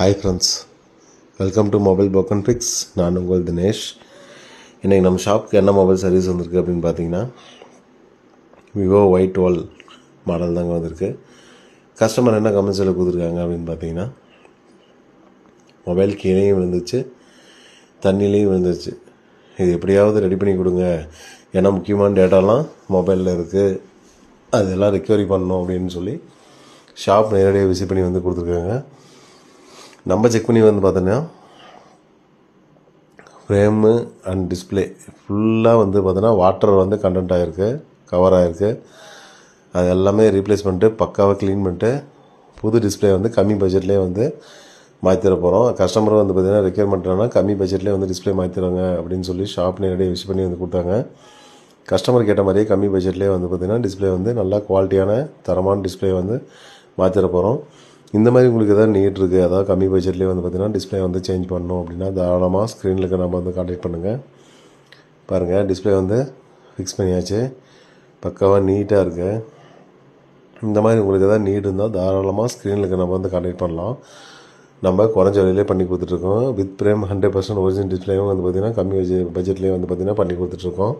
Hi friends, welcome to mobile broken fix. நான் உங்கள் தினேஷ். இன்றைக்கி நம்ம ஷாப்புக்கு என்ன மொபைல் சர்வீஸ் வந்திருக்கு அப்படின்னு பார்த்தீங்கன்னா விவோ Y12 மாடல் தாங்க வந்திருக்கு. கஸ்டமர் என்ன கமெண்ட்ஸில் கொடுத்துருக்காங்க அப்படின்னு பார்த்தீங்கன்னா, மொபைல் கீழேயும் விழுந்துச்சு, தண்ணிலையும் விழுந்துச்சு, இது எப்படியாவது ரெடி பண்ணி கொடுங்க, ஏன்னா முக்கியமான டேட்டாலாம் மொபைலில் இருக்குது, அதெல்லாம் ரெக்கவரி பண்ணணும் அப்படின்னு சொல்லி ஷாப் நேரடியாக விசிட் பண்ணி வந்து கொடுத்துருக்காங்க. நம்ம செக் பண்ணி வந்து பார்த்தோன்னா ஃப்ரேமு அண்ட் டிஸ்பிளே ஃபுல்லாக வந்து பார்த்தோன்னா வாட்டர் வந்து கண்டென்ட் ஆகிருக்கு, கவர் ஆகிருக்கு. அது எல்லாமே ரீப்ளேஸ் பண்ணிட்டு பக்காவாக க்ளீன் பண்ணிட்டு புது டிஸ்பிளே வந்து கம்மி பட்ஜெட்லேயே வந்து மாற்றிட போகிறோம். கஸ்டமர் வந்து பார்த்திங்கன்னா ரெக்யர்மெண்ட்னா கம்மி பட்ஜெட்லேயே வந்து டிஸ்பிளே மாற்றிடுவாங்க அப்படின்னு சொல்லி ஷாப் நேரடியாக விசிட் பண்ணி வந்து கொடுத்தாங்க. கஸ்டமர் கேட்ட மாதிரியே கம்மி பட்ஜெட்லேயே வந்து பார்த்திங்கன்னா டிஸ்பிளே வந்து நல்லா குவாலிட்டியான தரமான டிஸ்பிளே வந்து மாற்றிட போகிறோம். இந்த மாதிரி உங்களுக்கு எதாவது நீட் இருக்குது, அதாவது கம்மி பட்ஜெட்லேயே வந்து பார்த்திங்கன்னா டிஸ்பிளே வந்து சேஞ்ச் பண்ணணும் அப்படின்னா தாராளமாக ஸ்க்ரீனில் இருக்க நம்ம வந்து கான்டாக்ட் பண்ணுங்கள். பாருங்கள், டிஸ்பிளே வந்து ஃபிக்ஸ் பண்ணியாச்சு, பக்காவாக நீட்டாக இருக்குது. இந்த மாதிரி உங்களுக்கு எதாவது நீட் இருந்தால் தாராளமாக ஸ்க்ரீனில் இருக்க நம்ம வந்து கான்டாக்ட் பண்ணலாம். நம்ம குறைஞ்ச விலையிலே பண்ணி கொடுத்துட்ருக்கோம். வித் பிரேம் 100% ஒரிஜினல் டிஸ்பிளேயும் வந்து பார்த்திங்கன்னா கம்மி பட்ஜெட்லேயே வந்து பார்த்திங்கன்னா பண்ணி கொடுத்துட்ருக்கோம்.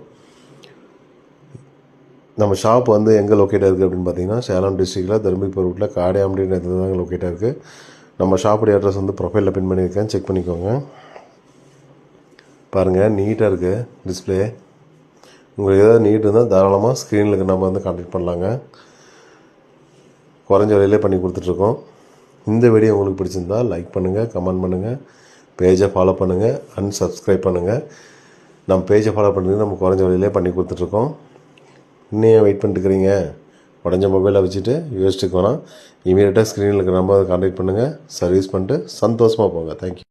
நம்ம ஷாப் வந்து எங்கே லொக்கேட்டாக இருக்குது அப்படின்னு பார்த்தீங்கன்னா, சேலம் டிஸ்ட்ரிக்டில் தருமபுரி ரூட்டில் காடையாம்படின்ற இடத்துல தாங்க லொக்கேட்டாக இருக்குது. நம்ம ஷாப்புடைய அட்ரஸ் வந்து ப்ரொஃபைலில் பின் பண்ணியிருக்கேன், செக் பண்ணிக்கோங்க. பாருங்கள், நீட்டாக இருக்குது டிஸ்பிளே. உங்களுக்கு ஏதாவது நீட் இருந்தால் தாராளமாக ஸ்க்ரீனில் நம்ம வந்து கான்டாக்ட் பண்ணலாங்க. குறைஞ்ச விலையிலே பண்ணி கொடுத்துட்ருக்கோம். இந்த வீடியோ உங்களுக்கு பிடிச்சிருந்தால் லைக் பண்ணுங்கள், கமெண்ட் பண்ணுங்கள், பேஜை ஃபாலோ பண்ணுங்கள், சப்ஸ்கிரைப் பண்ணுங்கள். நம்ம பேஜை ஃபாலோ பண்ணுறது நம்ம குறைஞ்ச விலையிலே பண்ணி கொடுத்துட்ருக்கோம். இன்னும் வெயிட் பண்ணிட்டுருக்கிறீங்க, உடஞ்ச மொபைலை வச்சுட்டு யோசிச்சுக்கு வேணாம், இமீடியட்டாக ஸ்க்ரீனில் இருக்கிற நம்பரை கான்டாக்ட் பண்ணுங்கள், சர்வீஸ் பண்ணிட்டு சந்தோஷமாக போங்க. தேங்க்யூ.